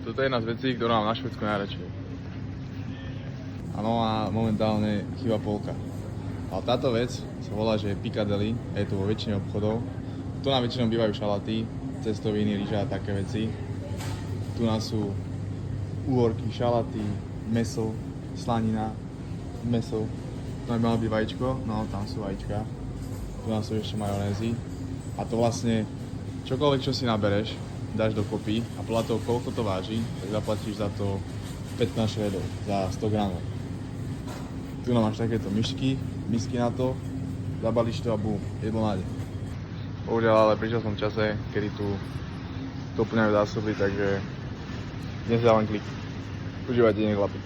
Toto je jedna z vecí, ktorú mám na Švédsku najradšej. Áno, a momentálne chýba polka. Ale táto vec sa volá, že je Piccadilly, je to vo väčšine obchodov. Tu nám väčšinou bývajú šalaty, cestoviny, ryža a také veci. Tu nás sú úhorky, šalaty, mäso, slanina, mäso. Tu nám malo byť vajíčko, no tam sú vajíčka. Tu nás sú ešte majonézy. A to vlastne čokoľvek, čo si nabereš, dáš dokopy a podľa toho, koľko to váži, tak zaplatíš za to 15 švedov za 100 gramov. Tu máš takéto misky na to, zabališ to a bum, jedlo nájde. Bohužiaľ, ale prišiel som v čase, kedy tu doplňajú zásoby, takže dnes dá len klik. Užívajte, nech chlapi.